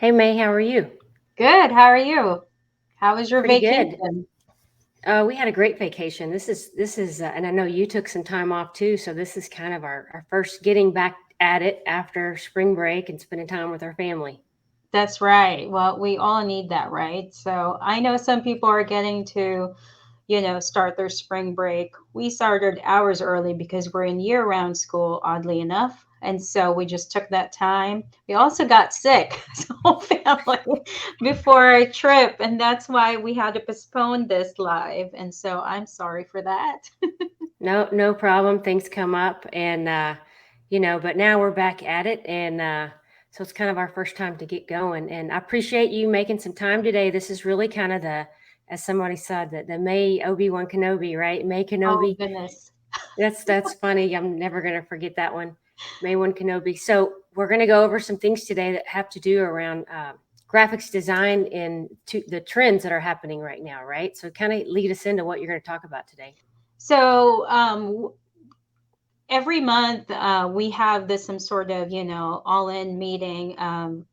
Hey May, how are you? Good. How are you? How was your Pretty good. vacation? We had a great vacation. This is, and I know you took some time off too. So this is kind of our first getting back at it after spring break and spending time with our family. That's right. Well, we all need that, right? So I know some people are getting to, start their spring break. We started hours early because we're in year-round school, oddly enough. And so we just took that time. We also got sick, as a whole family, before our trip. And that's why we had to postpone this live. And so I'm sorry for that. No, no problem. Things come up, and but now we're back at it, and so it's kind of our first time to get going. And I appreciate you making some time today. This is really kind of as somebody said, the May Obi-Wan Kenobi, right? May Oh, Kenobi. goodness. That's funny. I'm never gonna forget that one. May one Kenobi. So we're gonna go over some things today that have to do around graphics design and to the trends that are happening right now, right? So kind of lead us into what you're going to talk about today. So, every month we have this some sort of all-in meeting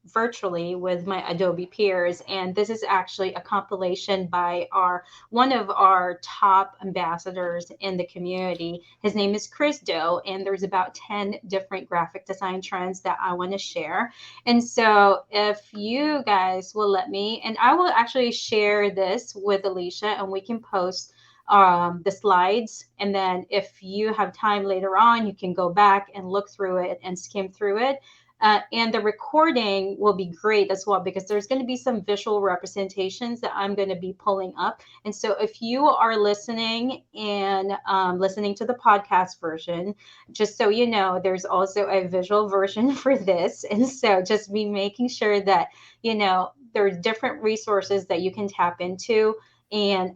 virtually with my Adobe peers, and this is actually a compilation by our one of our top ambassadors in the community. His name is Chris Doe, and there's about 10 different graphic design trends that I want to share. And so if you guys will let me, and I will actually share this with Alicia, and we can post the slides. And then if you have time later on, you can go back and look through it and skim through it. And the recording will be great as well because there's going to be some visual representations that I'm going to be pulling up. And so if you are listening and listening to the podcast version, just so you know, there's also a visual version for this. And so just be making sure that, there's different resources that you can tap into. And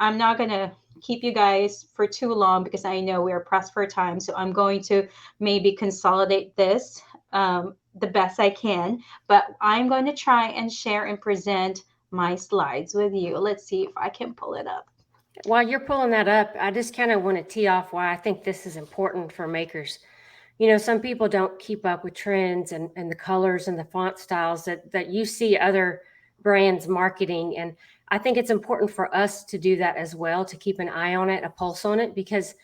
I'm not going to keep you guys for too long because I know we're pressed for time. So I'm going to maybe consolidate this the best I can. But I'm going to try and share and present my slides with you. Let's see if I can pull it up. While you're pulling that up, I just kind of want to tee off why I think this is important for makers. Some people don't keep up with trends and the colors and the font styles that you see other brands marketing. And I think it's important for us to do that as well, to keep an eye on it, a pulse on it, because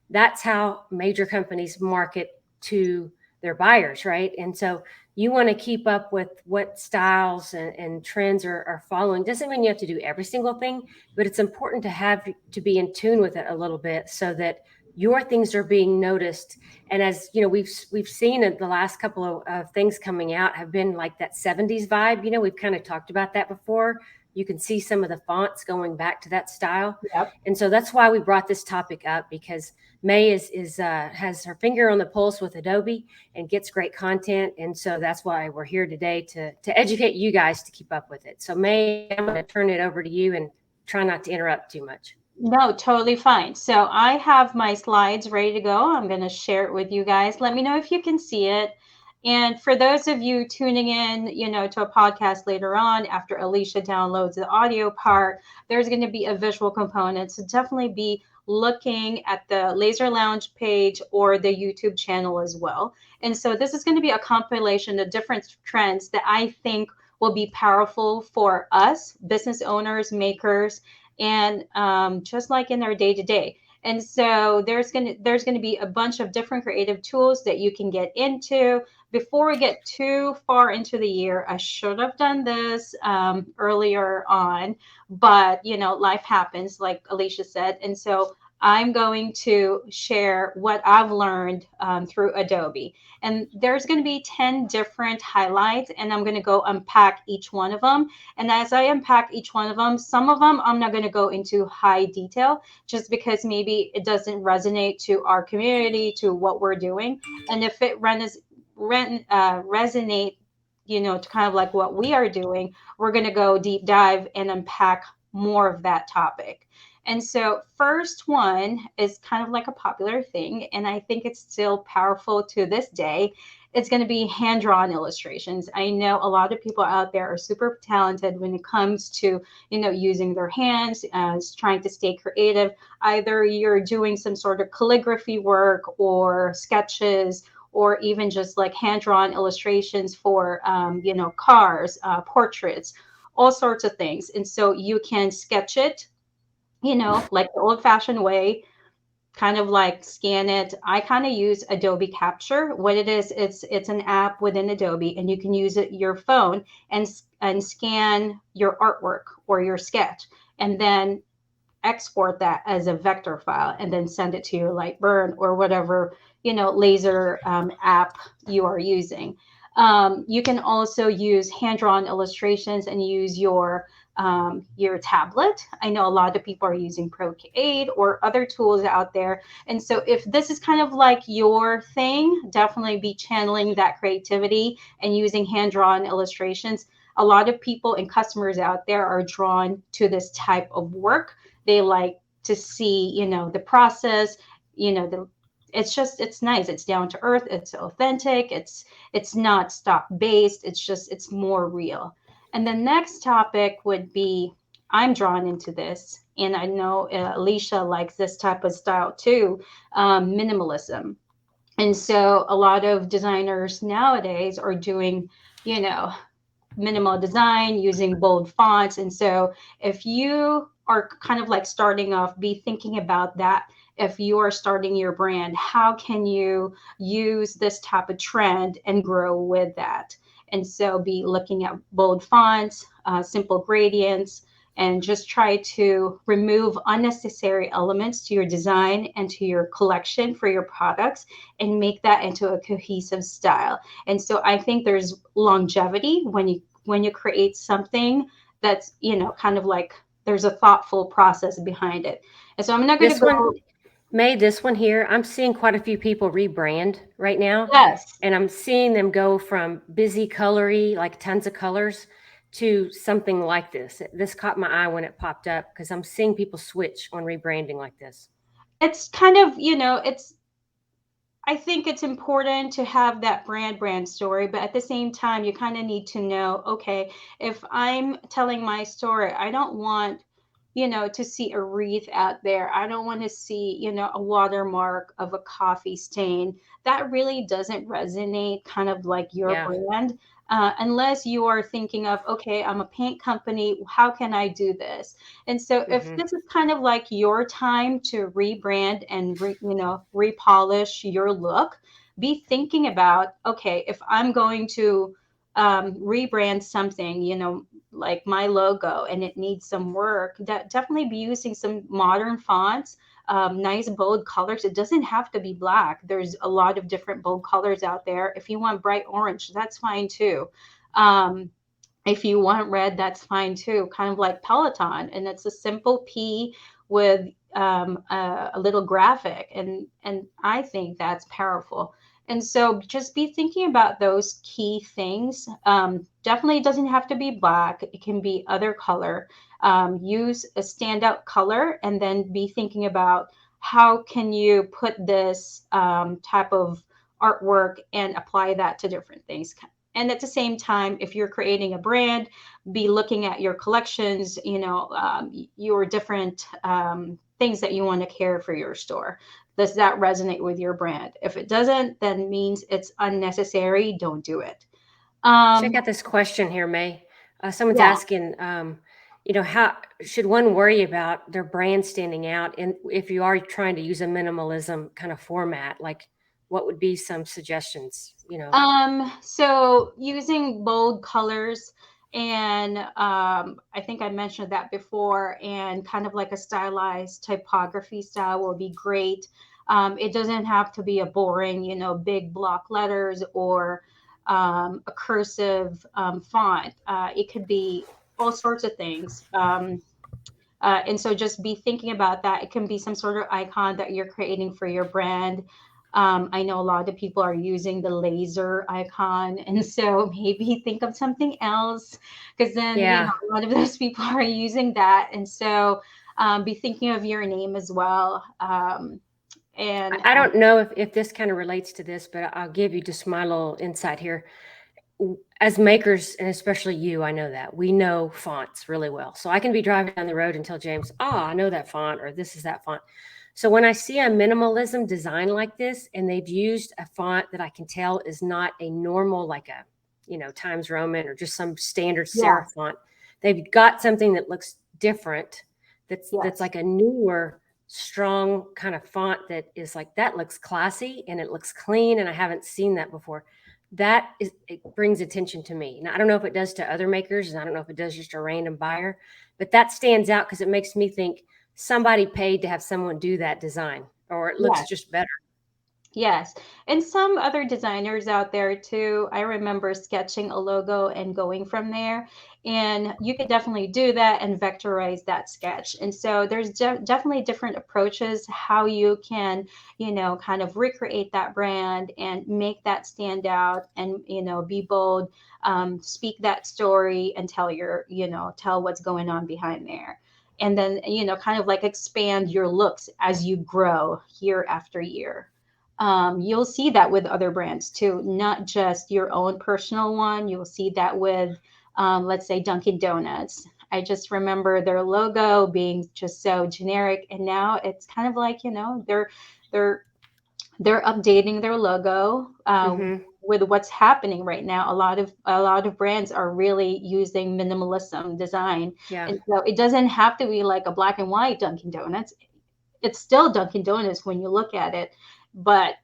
that's how major companies market to their buyers, right? And so you want to keep up with what styles and trends are following. Doesn't mean you have to do every single thing, but it's important to have to be in tune with it a little bit so that your things are being noticed. And as you know, we've seen the last couple of things coming out have been like that 70s vibe. We've kind of talked about that before. You can see some of the fonts going back to that style. Yep. And so that's why we brought this topic up, because May is has her finger on the pulse with Adobe and gets great content. And so that's why we're here today to educate you guys to keep up with it. So May, I'm going to turn it over to you and try not to interrupt too much. No, totally fine. So I have my slides ready to go. I'm going to share it with you guys. Let me know if you can see it. And for those of you tuning in, to a podcast later on after Alicia downloads the audio part, there's going to be a visual component. So definitely be looking at the Laser Lounge page or the YouTube channel as well. And so this is going to be a compilation of different trends that I think will be powerful for us, business owners, makers, and just like in our day to day. And so there's gonna be a bunch of different creative tools that you can get into. Before we get too far into the year, I should have done this earlier on, but life happens, like Alicia said, and so I'm going to share what I've learned through Adobe. And there's going to be 10 different highlights, and I'm going to go unpack each one of them. And as I unpack each one of them, some of them I'm not going to go into high detail just because maybe it doesn't resonate to our community, to what we're doing. And if it resonate, to kind of like what we are doing, we're going to go deep dive and unpack more of that topic. And so, first one is kind of like a popular thing, and I think it's still powerful to this day. It's going to be hand drawn illustrations. I know a lot of people out there are super talented when it comes to, using their hands, trying to stay creative. Either you're doing some sort of calligraphy work or sketches or even just like hand-drawn illustrations for cars, portraits, all sorts of things. And so you can sketch it, like the old-fashioned way, kind of like scan it. I kind of use Adobe Capture. What it is, it's an app within Adobe, and you can use it your phone and scan your artwork or your sketch, and then export that as a vector file, and then send it to your Lightburn or whatever laser app you are using. You can also use hand-drawn illustrations and use your tablet. I know a lot of people are using Procreate or other tools out there. And so if this is kind of like your thing, definitely be channeling that creativity and using hand-drawn illustrations. A lot of people and customers out there are drawn to this type of work. They like to see, the process, it's nice. It's down to earth. It's authentic. It's not stock based. It's more real. And the next topic would be, I'm drawn into this, and I know Alicia likes this type of style too, minimalism. And so a lot of designers nowadays are doing, you know, minimal design using bold fonts. And so if you are kind of like starting off, be thinking about that. If you are starting your brand, how can you use this type of trend and grow with that? And so be looking at bold fonts, simple gradients, and just try to remove unnecessary elements to your design and to your collection for your products and make that into a cohesive style. And so I think there's longevity when you create something that's, kind of like there's a thoughtful process behind it. And so I'm not going to This one, go. May, this one here, I'm seeing quite a few people rebrand right now. Yes. And I'm seeing them go from busy colory, like tons of colors, to something like this. This caught my eye when it popped up because I'm seeing people switch on rebranding like this. It's kind of, I think it's important to have that brand story, but at the same time, you kind of need to know, okay, if I'm telling my story, I don't want, to see a wreath out there. I don't want to see, a watermark of a coffee stain. That really doesn't resonate kind of like your Yeah. brand. Unless you are thinking of, okay, I'm a paint company. How can I do this? And so if Hmm. this is kind of like your time to rebrand and repolish your look, be thinking about, okay, if I'm going to rebrand something, like my logo, and it needs some work, that definitely be using some modern fonts, nice bold colors. It doesn't have to be black. There's a lot of different bold colors out there. If you want bright orange, that's fine too. Um, if you want red, that's fine too, kind of like Peloton. And it's a simple P with a little graphic. And I think that's powerful. And so just be thinking about those key things. Definitely it doesn't have to be black. It can be other color. Use a standout color, and then be thinking about how can you put this type of artwork and apply that to different things. And at the same time, if you're creating a brand, be looking at your collections, your different things that you want to carry for your store. Does that resonate with your brand? If it doesn't, then means it's unnecessary. Don't do it. Check Um, out this question here, May. Someone's yeah. asking, how should one worry about their brand standing out? And if you are trying to use a minimalism kind of format, like what would be some suggestions? So using bold colors, and I think I mentioned that before, and kind of like a stylized typography style will be great. It doesn't have to be a boring, big block letters or a cursive font. It could be all sorts of things. And so just be thinking about that. It can be some sort of icon that you're creating for your brand. I know a lot of people are using the laser icon. And so maybe think of something else, because then, Yeah. a lot of those people are using that. And so be thinking of your name as well. And I don't know if this kind of relates to this, but I'll give you just my little insight here. As makers, and especially you, I know that we know fonts really well. So I can be driving down the road and tell James, "Oh, I know that font," or "This is that font." So when I see a minimalism design like this, and they've used a font that I can tell is not a normal, like a, Times Roman or just some standard Yeah. serif font, they've got something that looks different. That's Yes. like a newer, strong kind of font that is like, that looks classy and it looks clean, and I haven't seen that before. It brings attention to me. Now I don't know if it does to other makers, and I don't know if it does just a random buyer, but that stands out because it makes me think somebody paid to have someone do that design, or it looks Yes. just better. Yes. And some other designers out there too. I remember sketching a logo and going from there. And you could definitely do that and vectorize that sketch. And so there's definitely different approaches how you can, kind of recreate that brand and make that stand out and, be bold, speak that story and tell what's going on behind there. And then, kind of like expand your looks as you grow year after year. You'll see that with other brands too, not just your own personal one. You'll see that with, let's say, Dunkin' Donuts. I just remember their logo being just so generic, and now it's kind of like they're they're updating their logo Hmm. with what's happening right now. A lot of brands are really using minimalism design, Yeah. and so it doesn't have to be like a black and white Dunkin' Donuts. It's still Dunkin' Donuts when you look at it, but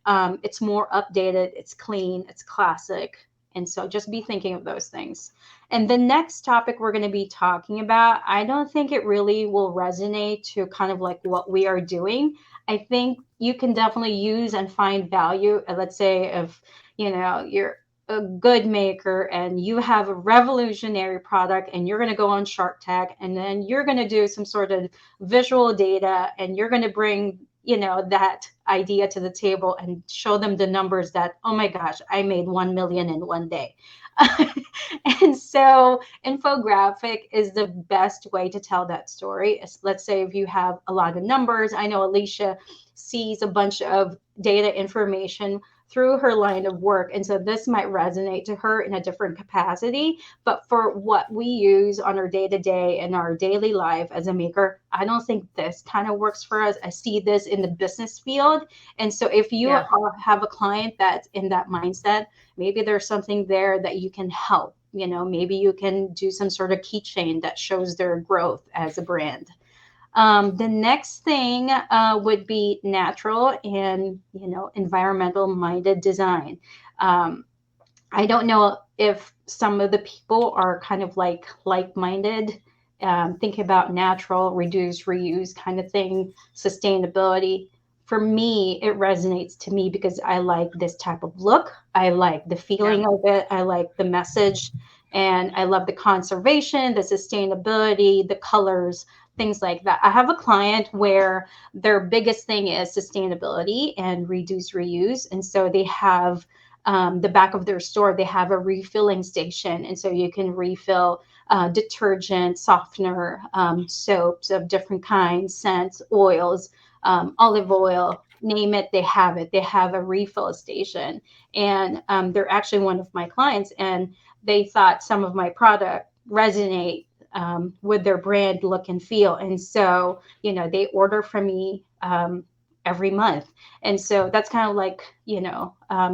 it's more updated, it's clean, it's classic. And so just be thinking of those things. And the next topic we're going to be talking about, I don't think it really will resonate to kind of like what we are doing. I think you can definitely use and find value. Let's say if you're a good maker and you have a revolutionary product and you're going to go on Shark Tank, and then you're going to do some sort of visual data, and you're going to bring that idea to the table and show them the numbers that, oh my gosh, I made 1 million in one day. And so infographic is the best way to tell that story. Let's say if you have a lot of numbers. I know Alicia sees a bunch of data information through her line of work, and so this might resonate to her in a different capacity. But for what we use on our day to day and our daily life as a maker, I don't think this kind of works for us. I see this in the business field. And so if you Yeah. have a client that's in that mindset, maybe there's something there that you can help. Maybe you can do some sort of keychain that shows their growth as a brand. The next thing would be natural and environmental minded design. Um, I don't know if some of the people are kind of like-minded, think about natural, reduce, reuse kind of thing, sustainability. For me, it resonates to me because I like this type of look. I like the Yeah. feeling of it. I like the message, and I love the conservation, the sustainability, the colors, things like that. I have a client where their biggest thing is sustainability and reduce, reuse, and so they have the back of their store, they have a refilling station. And so you can refill detergent, softener, soaps of different kinds, scents, oils, olive oil, name it, they have it. They have a refill station. And they're actually one of my clients. And they thought some of my product resonate with their brand look and feel. And so, they order from me every month. And so that's kind of like,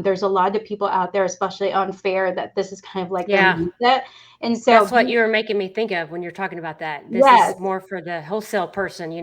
there's a lot of people out there, especially on fair, that this is kind of like their Yeah. mindset. And so, That's what you were making me think of when you're talking about that. This yes, is more for the wholesale person.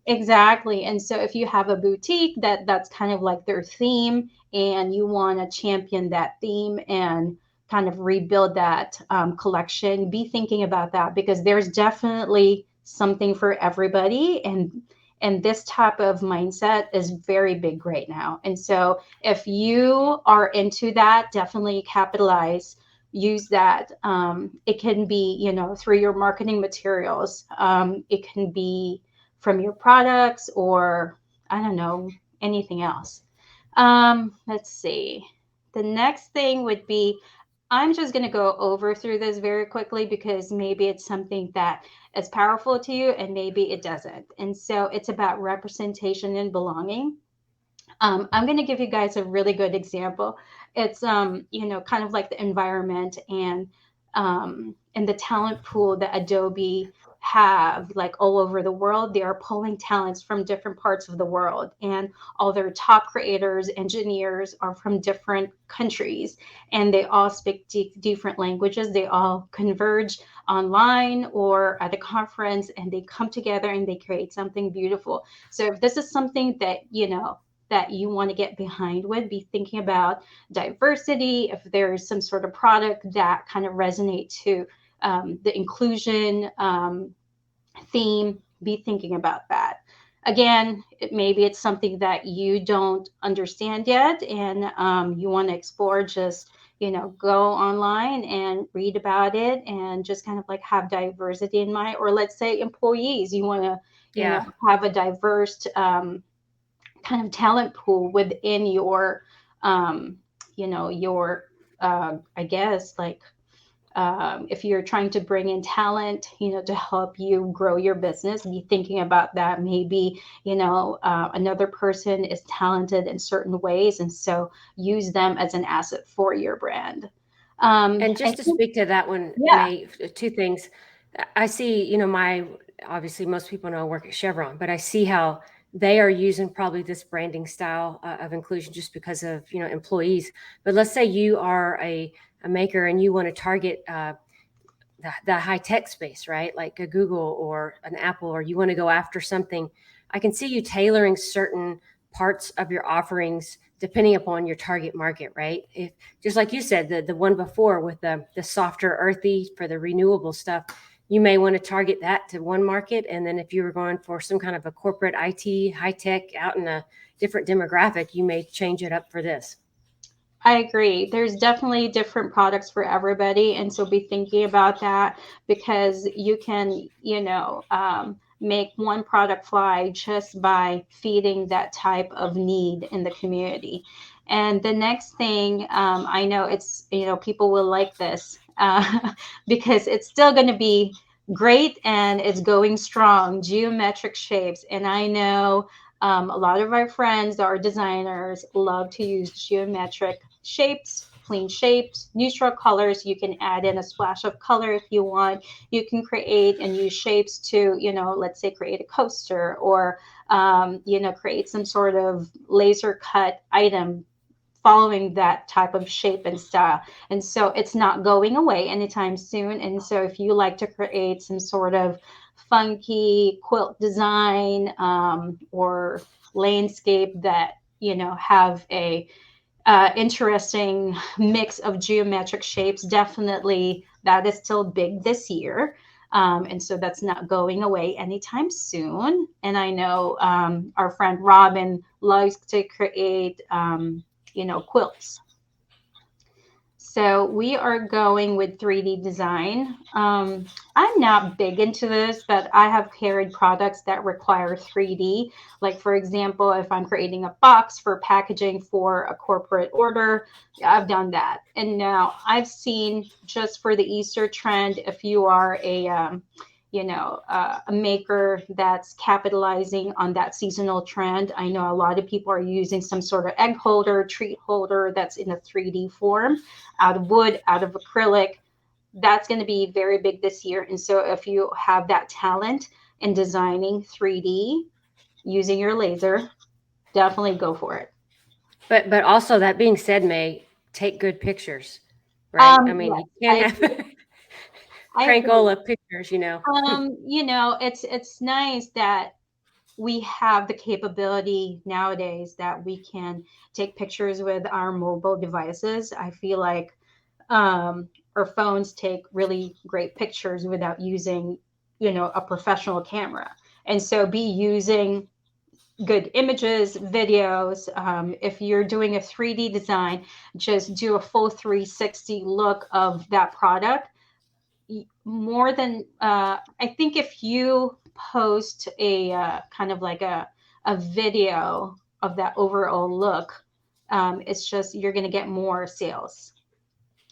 exactly. And so if you have a boutique that's kind of like their theme, and you want to champion that theme and kind of rebuild that collection, be thinking about that, because there's definitely something for everybody. And this type of mindset is very big right now. And so if you are into that, definitely capitalize, use that. It can be, through your marketing materials. It can be from your products, or I don't know, anything else. Let's see. The next thing would be, I'm just going to go over through this very quickly because maybe it's something that is powerful to you and maybe it doesn't. And so it's about representation and belonging. I'm going to give you guys a really good example. It's kind of like the environment and the talent pool that Adobe have like all over the world. They are pulling talents from different parts of the world, and all their top creators, engineers are from different countries, and they all speak different languages. They all converge online or at a conference, and they come together and they create something beautiful. So if this is something that that you want to get behind with, be thinking about diversity. If there's some sort of product that kind of resonate to the inclusion theme, be thinking about that. Again, maybe it's something that you don't understand yet, and you want to explore. Just go online and read about it, and just kind of like have diversity in mind. Or let's say employees, you want to Yeah. have a diverse kind of talent pool within your your I guess like if you're trying to bring in talent, to help you grow your business, be thinking about that. Maybe, another person is talented in certain ways, and so use them as an asset for your brand. And I just to think, speak to that one, yeah, May, two things. I see, my obviously most people know I work at Chevron, but I see how they are using probably this branding style of inclusion just because of employees. But let's say you are a maker and you want to target the high tech space, right? Like a Google or an Apple, or you want to go after something. I can see you tailoring certain parts of your offerings depending upon your target market, right? If just like you said, the one before with the softer, earthy for the renewable stuff, you may want to target that to one market, and then if you were going for some kind of a corporate IT high tech out in a different demographic, you may change it up for this. I agree. There's definitely different products for everybody. And so be thinking about that, because you can, make one product fly just by feeding that type of need in the community. And the next thing, I know it's, people will like this because it's still going to be great and it's going strong, geometric shapes. And I know a lot of our friends that are designers love to use geometric shapes, clean shapes, neutral colors. You can add in a splash of color if you want. You can create and use shapes to, let's say create a coaster, or, create some sort of laser cut item following that type of shape and style. And so it's not going away anytime soon. And so if you like to create some sort of funky quilt design, or landscape that, have a interesting mix of geometric shapes, definitely that is still big this year. And so that's not going away anytime soon. And I know our friend Robin likes to create, quilts. So we are going with 3D design. I'm not big into this, but I have carried products that require 3D. Like, for example, if I'm creating a box for packaging for a corporate order, I've done that. And now I've seen, just for the Easter trend, if you are a maker that's capitalizing on that seasonal trend. I know a lot of people are using some sort of egg holder, treat holder that's in a 3D form, out of wood, out of acrylic. That's going to be very big this year. And so if you have that talent in designing 3D using your laser, definitely go for it. But also, that being said, May, take good pictures, right? I mean, Yes, you can't I have agree. I agree. Crankola pictures. It's nice that we have the capability nowadays that we can take pictures with our mobile devices. I feel like our phones take really great pictures without using, a professional camera. And so be using good images, videos. If you're doing a 3D design, just do a full 360 look of that product. More than I think if you post a kind of like a video of that overall look, it's just you're going to get more sales.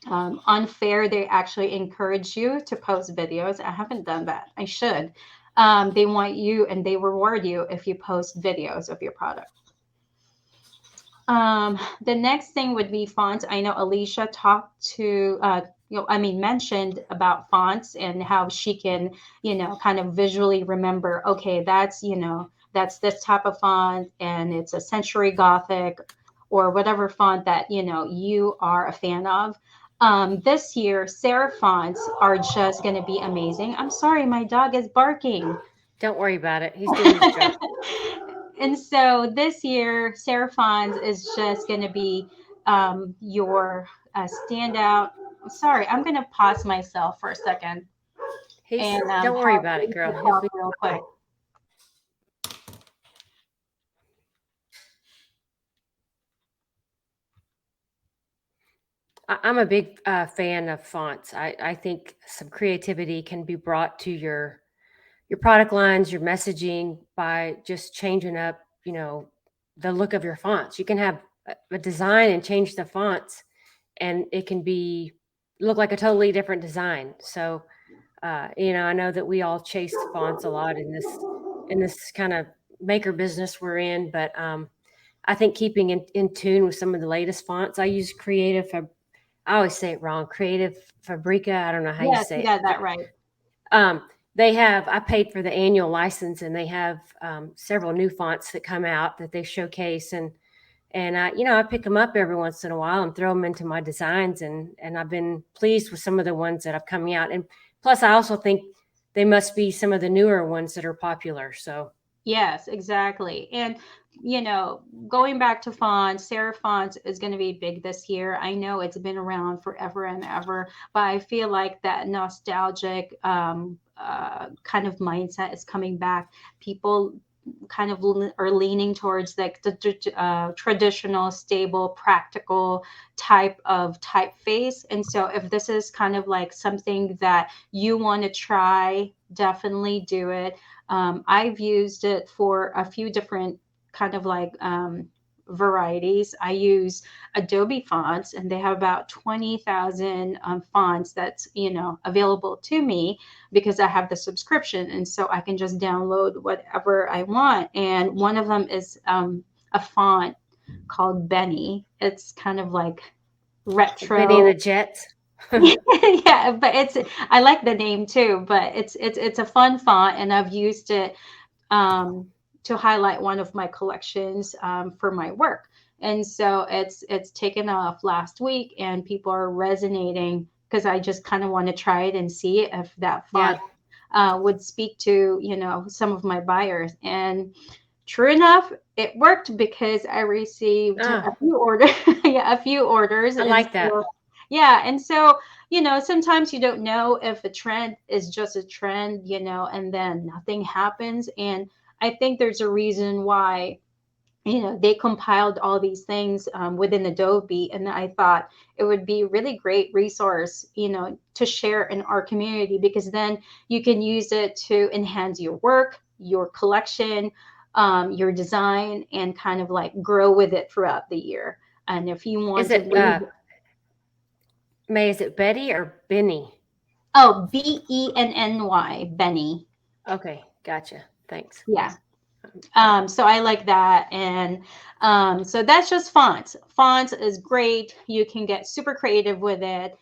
Unfair, they actually encourage you to post videos. I haven't done that. I should. They want you and they reward you if you post videos of your product. The next thing would be fonts. I know Alicia talked to, I mean, mentioned about fonts and how she can, kind of visually remember, okay, that's this type of font and it's a century Gothic or whatever font that, you are a fan of. This year, serif fonts are just going to be amazing. I'm sorry, my dog is barking. Don't worry about it. He's doing his job. And so this year, Seraphons is just going to be your standout. Sorry, I'm going to pause myself for a second He's and don't worry have about it, girl. Lisa He'll talk be real fine. quick. I'm a big fan of fonts. I think some creativity can be brought to your product lines, your messaging by just changing up, the look of your fonts. You can have a design and change the fonts, and it can be look like a totally different design. So, I know that we all chase fonts a lot in this kind of maker business we're in, but I think keeping in tune with some of the latest fonts. I use I always say it wrong. Creative Fabrica. I don't know how you Yes, say you it. got that right. Um, I paid for the annual license, and they have several new fonts that come out that they showcase, and I pick them up every once in a while and throw them into my designs, and I've been pleased with some of the ones that are coming out, and plus I also think they must be some of the newer ones that are popular. So Yes, exactly. And, going back to fonts, serif fonts is going to be big this year. I know it's been around forever and ever, but I feel like that nostalgic kind of mindset is coming back. People kind of are leaning towards like the traditional, stable, practical type of typeface. And so, if this is kind of like something that you want to try, definitely do it. I've used it for a few different kind of like varieties. I use Adobe fonts, and they have about 20,000 fonts that's available to me because I have the subscription, and so I can just download whatever I want. And one of them is a font called Benny. It's kind of like like Benny and retro. the Jets. Yeah, but I like the name too, but it's a fun font, and I've used it um, to highlight one of my collections for my work. And so it's taken off last week, and people are resonating because I just kind of want to try it and see if that Yeah. font would speak to some of my buyers. And true enough, it worked because I received Oh, a few orders, yeah, a few orders, I and like that. so yeah, and so sometimes you don't know if a trend is just a trend, and then nothing happens. And I think there's a reason why they compiled all these things within Adobe, and I thought it would be a really great resource, to share in our community, because then you can use it to enhance your work, your collection, your design, and kind of like grow with it throughout the year. And if you Is want to it leave, May? Is it Betty or Benny? oh, Benny, Benny, Okay, gotcha. Thanks. yeah. So I like that. And so that's just fonts. Fonts is great. You can get super creative with it,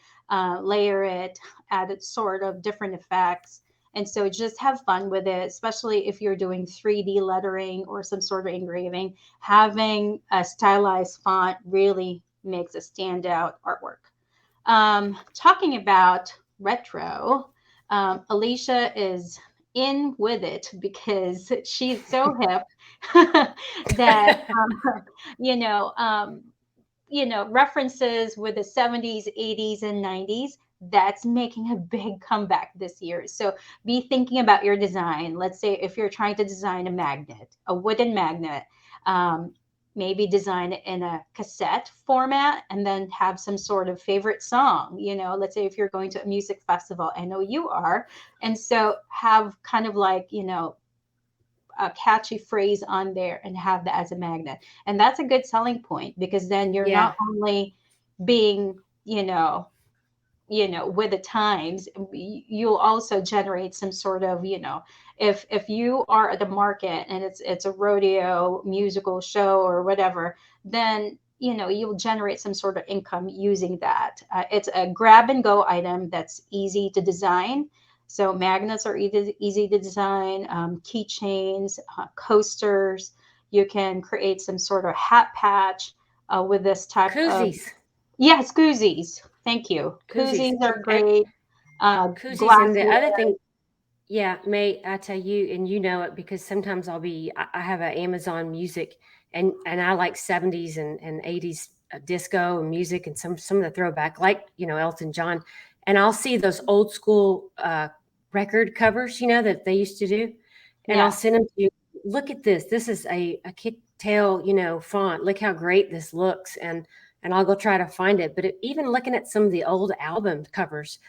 layer it, add it sort of different effects. And so just have fun with it, especially if you're doing 3D lettering or some sort of engraving. Having a stylized font really makes a standout artwork. Talking about retro, Alicia is in with it because she's so hip that you know um, references with the 70s, 80s, and 90s. That's making a big comeback this year. So be thinking about your design. Let's say if you're trying to design a magnet, a wooden magnet, um, maybe design it in a cassette format and then have some sort of favorite song. Let's say if you're going to a music festival, I know you are. And so have kind of like, a catchy phrase on there and have that as a magnet. And that's a good selling point because then you're Yeah. not only being, you know, with the times, you'll also generate some sort of, if you are at the market and it's a rodeo musical show or whatever, then you'll generate some sort of income using that. It's a grab and go item that's easy to design. So magnets are easy to design, keychains, coasters. You can create some sort of hat patch with this type of. Koozies, Yes, koozies. Thank you. koozies, Koozies are and great. koozies. And the other Glassware. thing, yeah, May, I tell you, and you know it because sometimes I have an Amazon Music, and I like 70s and 80s disco and music and some of the throwback, like Elton John, and I'll see those old school record covers, that they used to do, and I'll Yeah. send them to you. Look at this. This is a kick tail, font. Look how great this looks, and I'll go try to find it. But even looking at some of the old album covers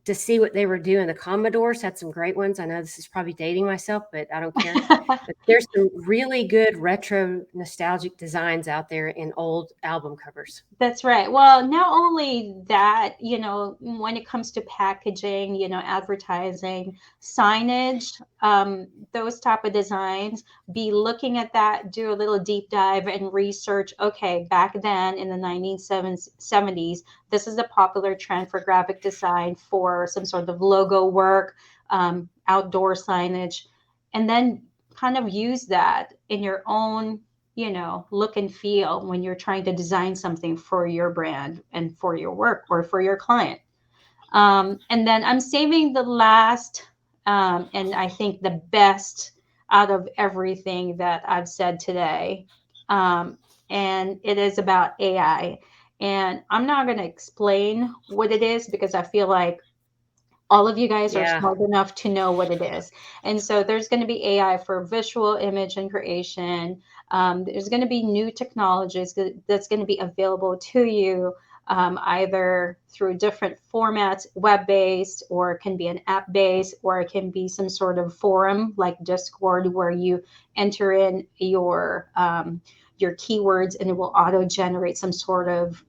to see what they were doing. The Commodores had some great ones. I know this is probably dating myself, but I don't care. But there's some really good retro nostalgic designs out there in old album covers. That's right. Well, not only that, when it comes to packaging, advertising, signage, those type of designs, be looking at that, do a little deep dive and research. Okay, back then in the 1970s, this is the popular trend for graphic design for some sort of logo work, outdoor signage, and then kind of use that in your own look and feel when you're trying to design something for your brand and for your work or for your client. And then I'm saving the last, and I think the best out of everything that I've said today. Um, and it is about AI. And I'm not going to explain what it is because I feel like all of you guys are Yeah, smart enough to know what it is. And so there's going to be AI for visual image and creation. There's going to be new technologies that's going to be available to you, either through different formats, web-based, or it can be an app-based, or it can be some sort of forum like Discord where you enter in your keywords and it will auto generate some sort of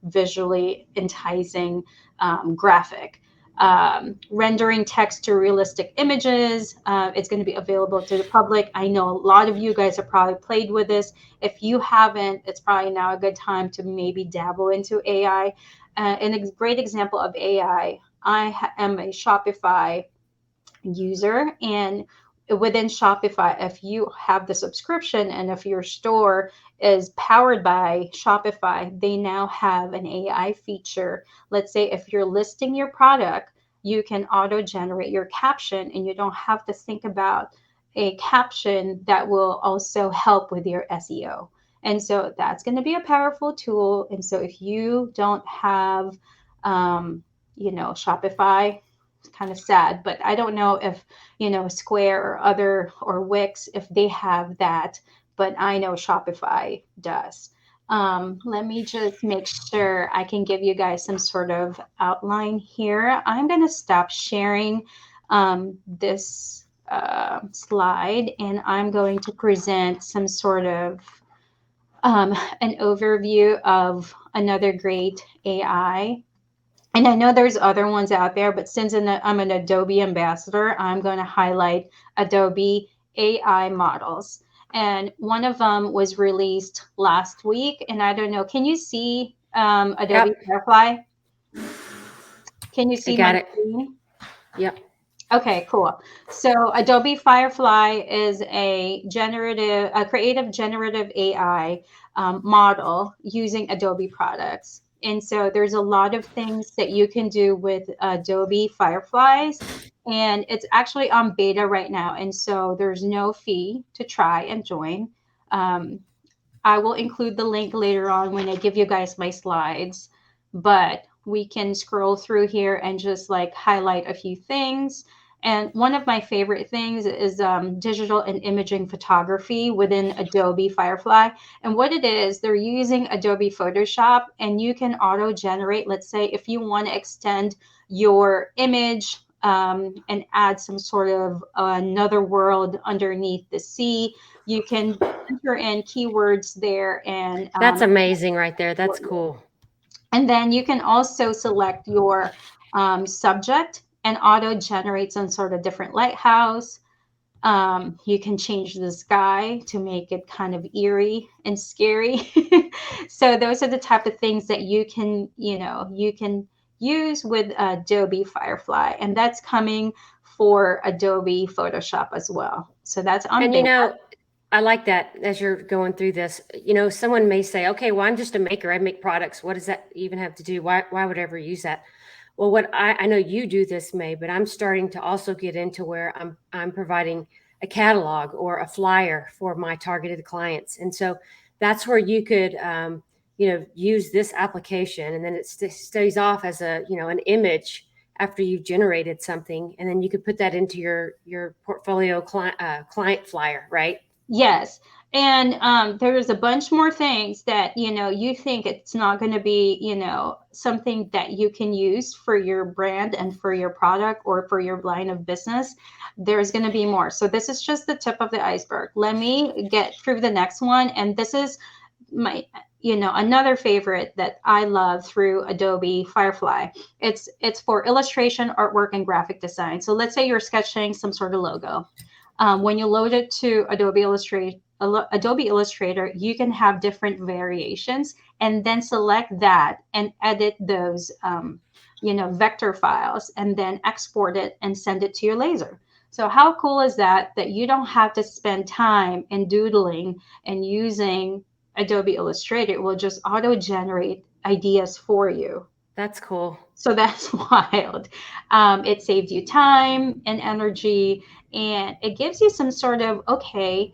visually enticing graphic, rendering text to realistic images. It's going to be available to the public. I know a lot of you guys have probably played with this. If you haven't, it's probably now a good time to maybe dabble into AI. And a great example of AI, I am a Shopify user, and within Shopify, if you have the subscription and if your store is powered by Shopify, they now have an AI feature. Let's say if you're listing your product, you can auto generate your caption and you don't have to think about a caption that will also help with your SEO. And so that's going to be a powerful tool. And so if you don't have Shopify, kind of sad, but I don't know if Square or other or Wix if they have that, but I know Shopify does. Let me just make sure I can give you guys some sort of outline here. I'm going to stop sharing this slide, and I'm going to present some sort of an overview of another great AI. And I know there's other ones out there, but since I'm an Adobe ambassador, I'm going to highlight Adobe AI models. And one of them was released last week. And I don't know, can you see Adobe yep, Firefly? Can you I see my got it. screen? Yep, Okay, cool. So Adobe Firefly is a creative generative AI model using Adobe products. And so there's a lot of things that you can do with Adobe Fireflies, and it's actually on beta right now. And so there's no fee to try and join. Um, I will include the link later on when I give you guys my slides, but we can scroll through here and just like highlight a few things. And one of my favorite things is digital and imaging photography within Adobe Firefly. And what it is, they're using Adobe Photoshop, and you can auto generate, let's say, if you want to extend your image and add some sort of another world underneath the sea, you can enter in keywords there and that's amazing right there. That's cool. And then you can also select your subject and auto generate some sort of different lighthouse. You can change the sky to make it kind of eerie and scary. So those are the type of things that you can use with Adobe Firefly, and that's coming for Adobe Photoshop as well. So that's on And beta. I like that as you're going through this. Someone may say, okay, well, I'm just a maker. I make products. What does that even have to do? Why would I ever use that? Well, what I know you do this, May, but I'm starting to also get into where I'm providing a catalog or a flyer for my targeted clients. And so that's where you could, use this application, and then it stays off as an image after you've generated something, and then you could put that into your portfolio client flyer, right? Yes. And there's a bunch more things that, you think it's not going to be, something that you can use for your brand and for your product or for your line of business. There's going to be more. So this is just the tip of the iceberg. Let me get through the next one. And this is my, another favorite that I love through Adobe Firefly. It's for illustration, artwork, and graphic design. So let's say you're sketching some sort of logo. When you load it to Adobe Illustrator, you can have different variations and then select that and edit those, vector files and then export it and send it to your laser. So how cool is that, that you don't have to spend time in doodling and using Adobe Illustrator? It will just auto generate ideas for you. That's cool. So that's wild. It saves you time and energy, and it gives you some sort of, okay,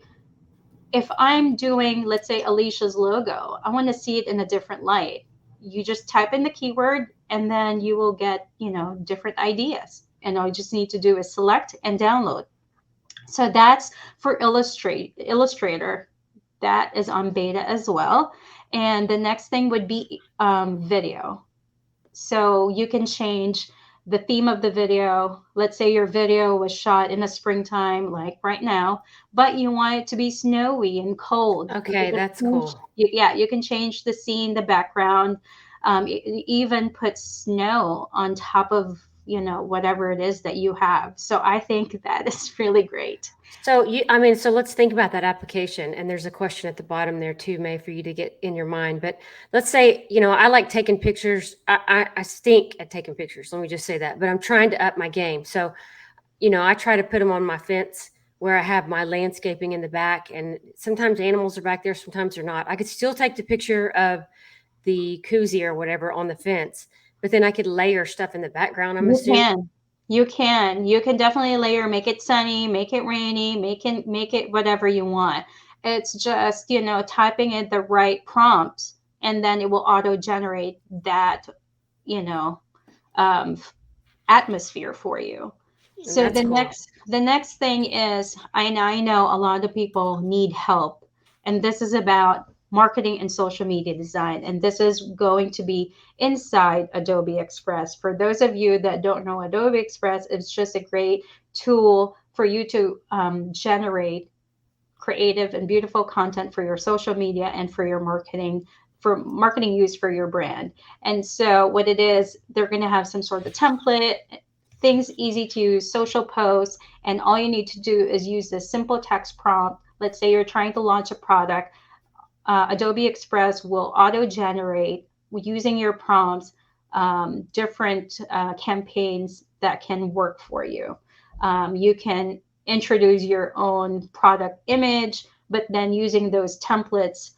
if I'm doing, let's say, Alicia's logo, I want to see it in a different light. You just type in the keyword, and then you will get, different ideas. And all you just need to do is select and download. So that's for Illustrator. That is on beta as well. And the next thing would be video. So you can change the theme of the video. Let's say your video was shot in the springtime, like right now, but you want it to be snowy and cold. Okay, that's cool. Yeah, you can change the scene, the background, even put snow on top of, whatever it is that you have. So I think that is really great. So let's think about that application. And there's a question at the bottom there too, May, for you to get in your mind. But let's say, I like taking pictures. I stink at taking pictures. Let me just say that. But I'm trying to up my game. So, I try to put them on my fence where I have my landscaping in the back. And sometimes animals are back there, sometimes they're not. I could still take the picture of the koozie or whatever on the fence, but then I could layer stuff in the background, I'm You assuming. can. You can definitely layer, make it sunny, make it rainy, make it whatever you want. It's just, typing in the right prompts, and then it will auto generate that, you know, um, atmosphere for you. And So that's the cool. next thing is, I know a lot of people need help, and this is about marketing and social media design, and this is going to be inside Adobe Express. For those of you that don't know Adobe Express, it's just a great tool for you to generate creative and beautiful content for your social media and for your marketing, for marketing use for your brand. And so what it is, they're going to have some sort of template, things easy to use, social posts, and all you need to do is use this simple text prompt. Let's say you're trying to launch a product. Adobe Express will auto generate, using your prompts, different campaigns that can work for you. You can introduce your own product image, but then using those templates,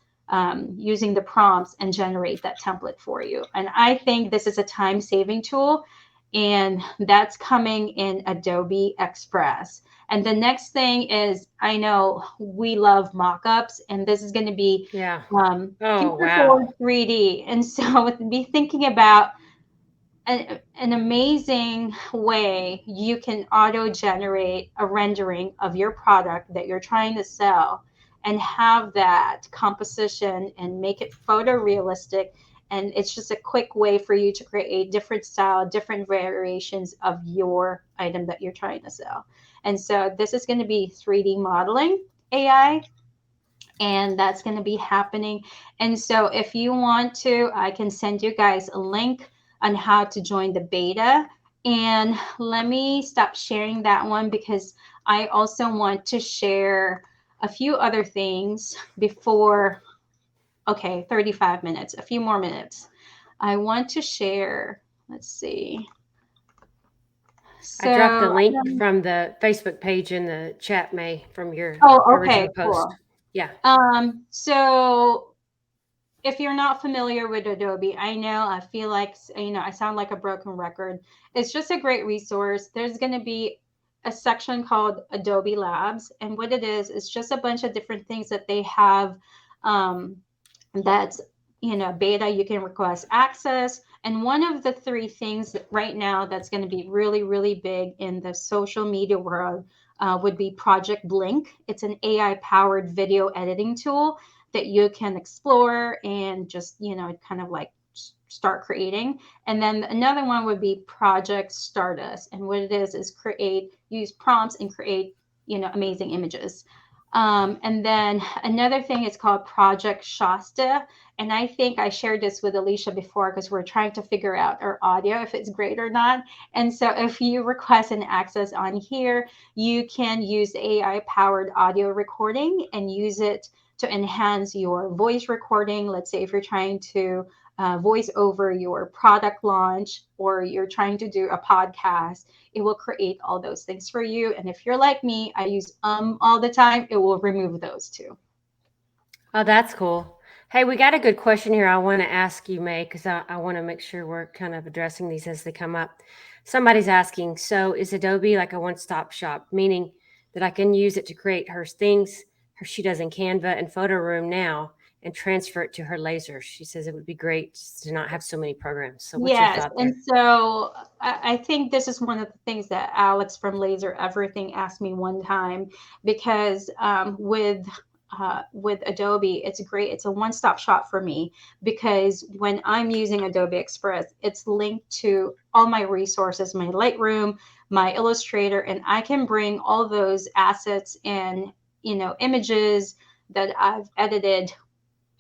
using the prompts, and generate that template for you. And I think this is a time saving tool, and that's coming in Adobe Express. And the next thing is, I know we love mockups, and this is going to be Yeah. Oh, Future wow. 4 3D. And so be thinking about an amazing way you can auto generate a rendering of your product that you're trying to sell, and have that composition and make it photorealistic. And it's just a quick way for you to create different style, different variations of your item that you're trying to sell. And so this is going to be 3D modeling AI. and that's going to be happening. And so if you want to, I can send you guys a link on how to join the beta. And let me stop sharing that one because I also want to share a few other things before, okay, 35 minutes, a few more minutes. I want to share, let's see. I dropped the So, link from the Facebook page in the chat, May, from your oh, okay, original post. cool. Yeah. So if you're not familiar with Adobe, I know I feel like, I sound like a broken record. It's just a great resource. There's going to be a section called Adobe Labs. And what it is just a bunch of different things that they have, um, that's, beta. You can request access. And one of the three things that right now that's going to be really, really big in the social media world would be Project Blink. It's an AI powered video editing tool that you can explore and just, kind of like start creating. And then another one would be Project Stardust. And what it is use prompts and create, amazing images. And then another thing is called Project Shasta. And I think I shared this with Alicia before because we're trying to figure out our audio, if it's great or not. And so if you request an access on here, you can use AI powered audio recording and use it to enhance your voice recording. Let's say if you're trying to voice over your product launch or you're trying to do a podcast, it will create all those things for you. And if you're like me, I use all the time, it will remove those too. Oh, that's cool. Hey, we got a good question here I want to ask you, May, because I want to make sure we're kind of addressing these as they come up. Somebody's asking, so is Adobe like a one-stop shop, meaning that I can use it to create her things she does in Canva and Photo Room now and transfer it to her laser? She says it would be great to not have so many programs. So what's your Yes, thought and there? so I think this is one of the things that Alex from Laser Everything asked me one time because with Adobe, it's great. It's a one-stop shop for me because when I'm using Adobe Express, it's linked to all my resources, my Lightroom, my Illustrator, and I can bring all those assets and images that I've edited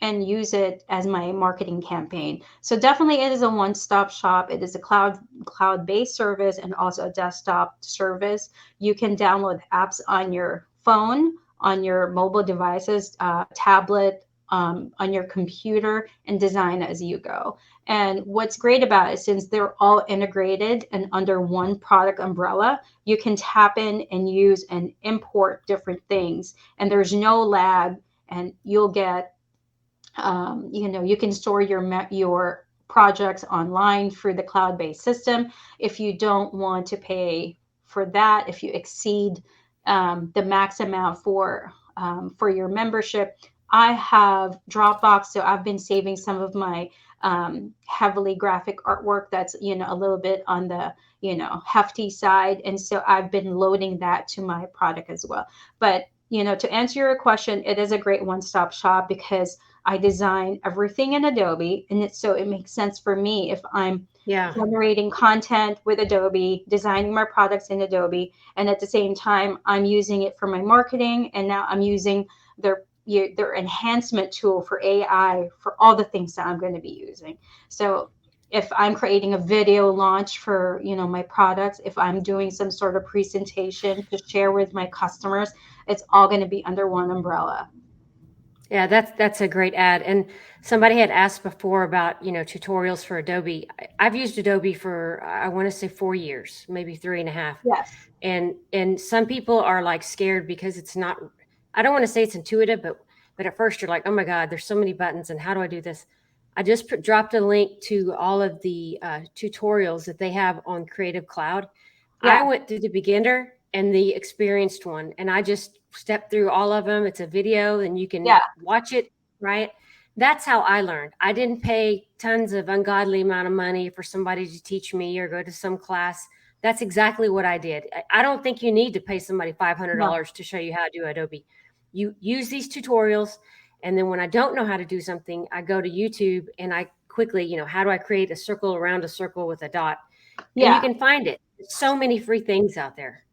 and use it as my marketing campaign. So definitely it is a one-stop shop. It is a cloud-based service and also a desktop service. You can download apps on your phone, on your mobile devices, tablet, on your computer, and design as you go. And what's great about it, since they're all integrated and under one product umbrella, you can tap in and use and import different things, and there's no lag, and you'll get you can store your projects online through the cloud-based system. If you don't want to pay for that, if you exceed the max amount for your membership, I have Dropbox, so I've been saving some of my heavily graphic artwork that's a little bit on the hefty side, and so I've been loading that to my product as well. But to answer your question, it is a great one-stop shop because I design everything in Adobe, and it makes sense for me if I'm Yeah. generating content with Adobe, designing my products in Adobe, and at the same time I'm using it for my marketing, and now I'm using their enhancement tool for AI for all the things that I'm going to be using. So if I'm creating a video launch for my products, if I'm doing some sort of presentation to share with my customers, it's all going to be under one umbrella. Yeah, that's a great ad. And somebody had asked before about, tutorials for Adobe. I've used Adobe for I want to say 4 years, maybe three and a half. Yes. And some people are like scared because it's not, I don't want to say it's intuitive, but at first you're like, oh my God, there's so many buttons and how do I do this? I just dropped a link to all of the tutorials that they have on Creative Cloud. I Yeah. went through the beginner and the experienced one, and I just stepped through all of them. It's a video, and you can Yeah. watch it, right? That's how I learned. I didn't pay tons of ungodly amount of money for somebody to teach me or go to some class. That's exactly what I did. I don't think you need to pay somebody No. $500 to show you how to do Adobe. You use these tutorials, and then when I don't know how to do something, I go to YouTube and I quickly, how do I create a circle around a circle with a dot? And you Yeah. can find it. There's so many free things out there.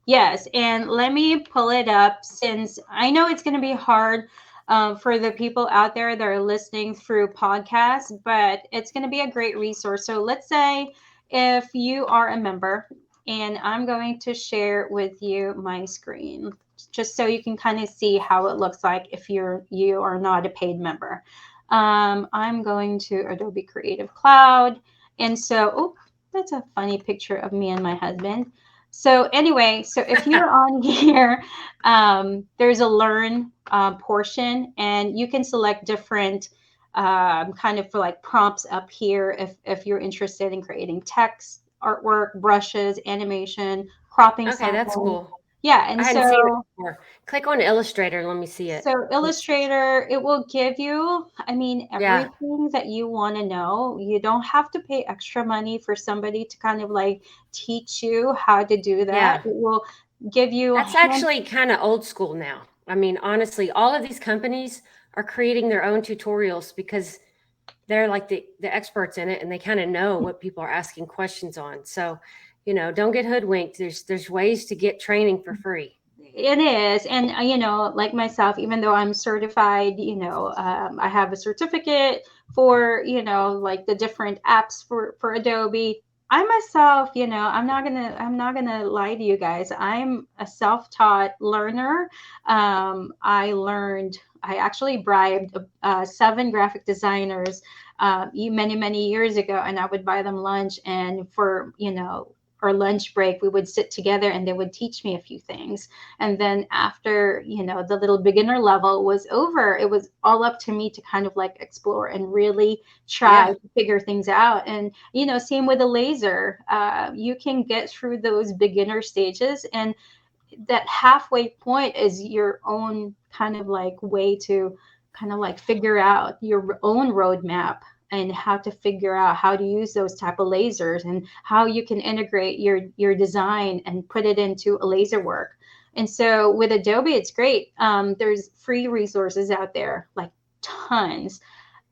Yes. And let me pull it up since I know it's going to be hard. for the people out there that are listening through podcasts, but it's going to be a great resource. So let's say if you are a member, and I'm going to share with you my screen just so you can kind of see how it looks like if you are not a paid member. I'm going to Adobe Creative Cloud. And so, oh, that's a funny picture of me and my husband. So anyway, so if you're on here, there's a learn portion, and you can select different kind of for like prompts up here if you're interested in creating text, artwork, brushes, animation, cropping Okay, that's something. cool. Yeah, and I hadn't seen it so before. Click on Illustrator and let me see it. so Illustrator, it will give you, I mean, Yeah, everything that you want to know. You don't have to pay extra money for somebody to kind of like teach you how to do that. yeah. It will give you That's actually kind of old school now. I mean, honestly, all of these companies are creating their own tutorials because they're like the experts in it and they kind of know what people are asking questions on. So, don't get hoodwinked. There's ways to get training for free. It is. And, like myself, even though I'm certified, I have a certificate for, like the different apps for Adobe. I myself, I'm not gonna lie to you guys. I'm a self-taught learner. I actually bribed 7 graphic designers many, many years ago, and I would buy them lunch, and for, our lunch break, we would sit together and they would teach me a few things. And then after, the little beginner level was over, it was all up to me to kind of like explore and really try Yeah, to figure things out. And, same with a laser. You can get through those beginner stages, and that halfway point is your own kind of like way to kind of like figure out your own roadmap and how to figure out how to use those type of lasers and how you can integrate your design and put it into a laser work. And so with Adobe, it's great. There's free resources out there, like tons.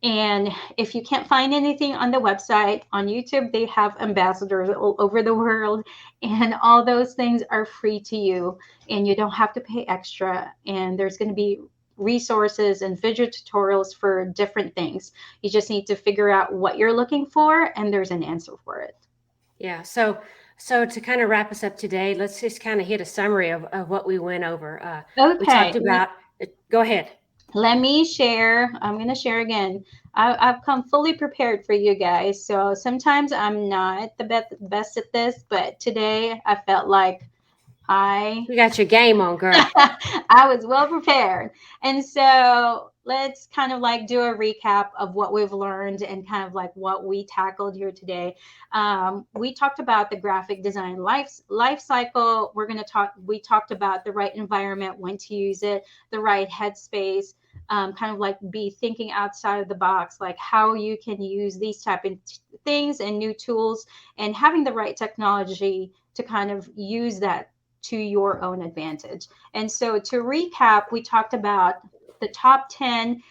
And if you can't find anything on the website, on YouTube, they have ambassadors all over the world, and all those things are free to you, and you don't have to pay extra. And there's going to be resources and video tutorials for different things. You just need to figure out what you're looking for, and there's an answer for it. yeah. So to kind of wrap us up today, let's just kind of hit a summary of what we went over. We Okay, talked about. Go ahead. let me share. I'm going to share again. I've come fully prepared for you guys. So sometimes I'm not the best at this, but today I felt like I You got your game on, girl. I was well prepared. And so let's kind of like do a recap of what we've learned and kind of like what we tackled here today. We talked about the graphic design life cycle. We talked about the right environment, when to use it, the right headspace, kind of like be thinking outside of the box, like how you can use these type of things and new tools, and having the right technology to kind of use that to your own advantage. And so to recap, we talked about the top 10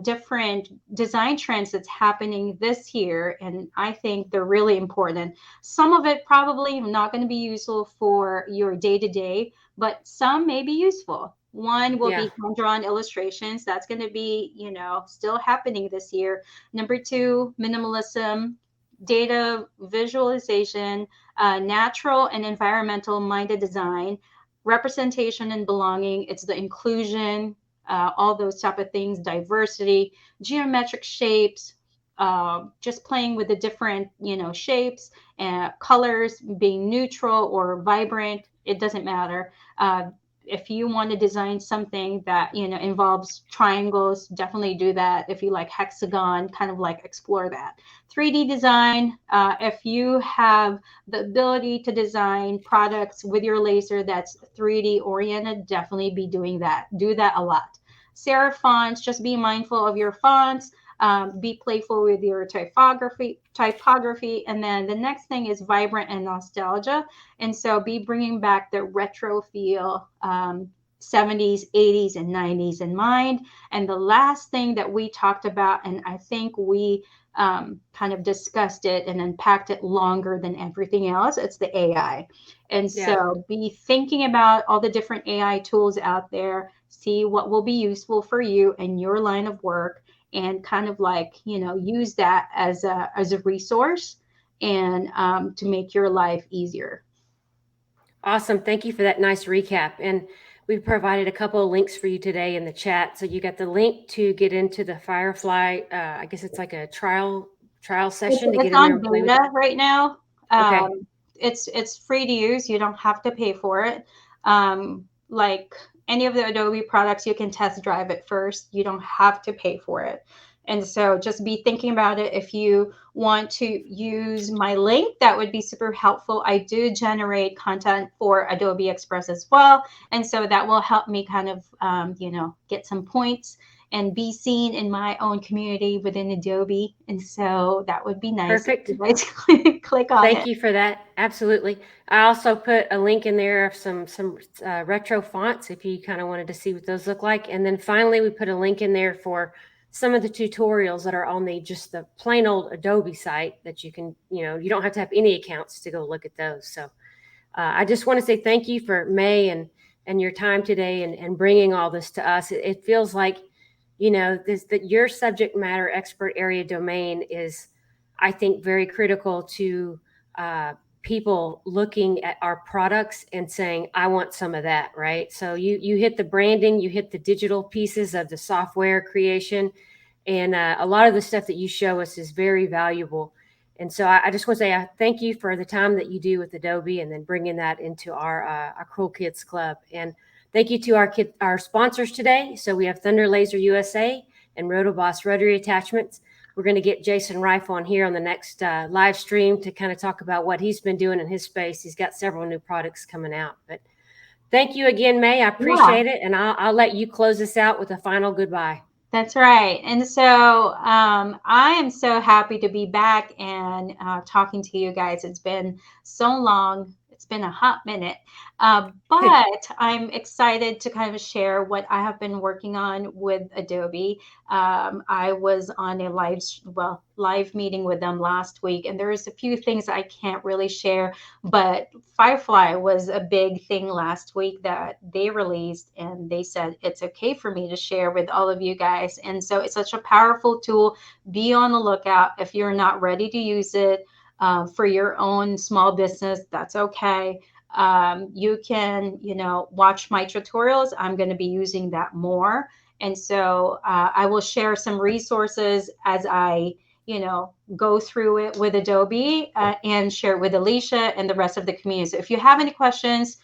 different design trends that's happening this year. And I think they're really important. Some of it probably not going to be useful for your day to day, but some may be useful. One will Yeah. be hand drawn illustrations. That's going to be, still happening this year. Number 2, minimalism, data visualization, natural and environmental minded design, representation and belonging. It's the inclusion, all those type of things, diversity, geometric shapes, just playing with the different, shapes and colors, being neutral or vibrant. It doesn't matter. If you want to design something that involves triangles, definitely do that. If you like hexagon, kind of like explore that. 3D design, if you have the ability to design products with your laser that's 3D oriented, definitely be doing that. Do that a lot. Serif fonts, just be mindful of your fonts. Be playful with your typography. And then the next thing is vibrant and nostalgia. And so be bringing back the retro feel, 70s, 80s, and 90s in mind. And the last thing that we talked about, and I think we kind of discussed it and unpacked it longer than everything else. It's the AI. And Yeah. so be thinking about all the different AI tools out there, see what will be useful for you and your line of work, and kind of like, use that as a resource and to make your life easier. Awesome. Thank you for that nice recap. And we provided a couple of links for you today in the chat. So you got the link to get into the Firefly. I guess it's like a trial session to It's get in there on and play with beta it. right now. Okay. It's free to use. You don't have to pay for it. Like any of the Adobe products, you can test drive it first. You don't have to pay for it. And so just be thinking about it. If you want to use my link, that would be super helpful. I do generate content for Adobe Express as well. And so that will help me kind of, get some points and be seen in my own community within Adobe. And so that would be nice if Perfect. you guys click on Thank it. you for that. Absolutely. I also put a link in there of some retro fonts if you kind of wanted to see what those look like. And then finally, we put a link in there for some of the tutorials that are on just the plain old Adobe site that you can, you don't have to have any accounts to go look at those. So I just want to say thank you for May and your time today and bringing all this to us. It feels like, that your subject matter expert area domain is, I think, very critical to uh, people looking at our products and saying, I want some of that, right? So you hit the branding, you hit the digital pieces of the software creation, and a lot of the stuff that you show us is very valuable. And so I just want to say thank you for the time that you do with Adobe and then bringing that into our Cool Kids Club. And thank you to our sponsors today. So we have Thunder Laser USA and Rotoboss Rotary Attachments. We're going to get Jason Reif on here on the next live stream to kind of talk about what he's been doing in his space. He's got several new products coming out. But thank you again, May. I Yeah. appreciate it. And I'll let you close us out with a final goodbye. That's right. And so I am so happy to be back and talking to you guys. It's been so long. It's been a hot minute. But I'm excited to kind of share what I have been working on with Adobe. I was on a live meeting with them last week, and there's a few things I can't really share, but Firefly was a big thing last week that they released, and they said it's okay for me to share with all of you guys. And so it's such a powerful tool. Be on the lookout. If you're not ready to use it for your own small business, that's okay. You can, watch my tutorials. I'm going to be using that more. And so I will share some resources as I go through it with Adobe and share it with Alicia and the rest of the community. So if you have any questions,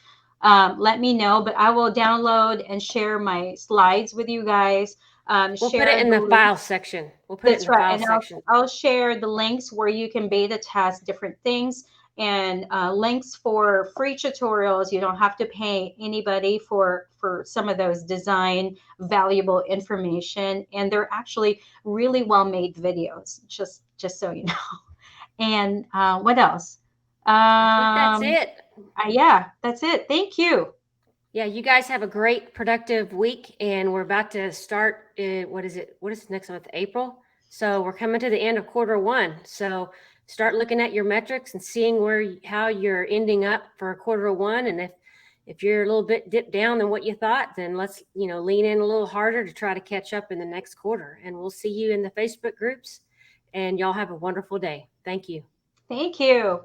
let me know, but I will download and share my slides with you guys. We'll put it Share in the the link. file section. We'll put it in That's the right. file And I'll, section. I'll share the links where you can beta test different things and links for free tutorials. You don't have to pay anybody for some of those design valuable information. And they're actually really well made videos, just so you know. And what else? I think that's it. Yeah, that's it. Thank you. Yeah, you guys have a great productive week, and we're about to start. What is it? What is next month? April. So we're coming to the end of quarter 1. So start looking at your metrics and seeing how you're ending up for quarter 1. And if you're a little bit dipped down than what you thought, then let's lean in a little harder to try to catch up in the next quarter. And we'll see you in the Facebook groups. And y'all have a wonderful day. Thank you. Thank you.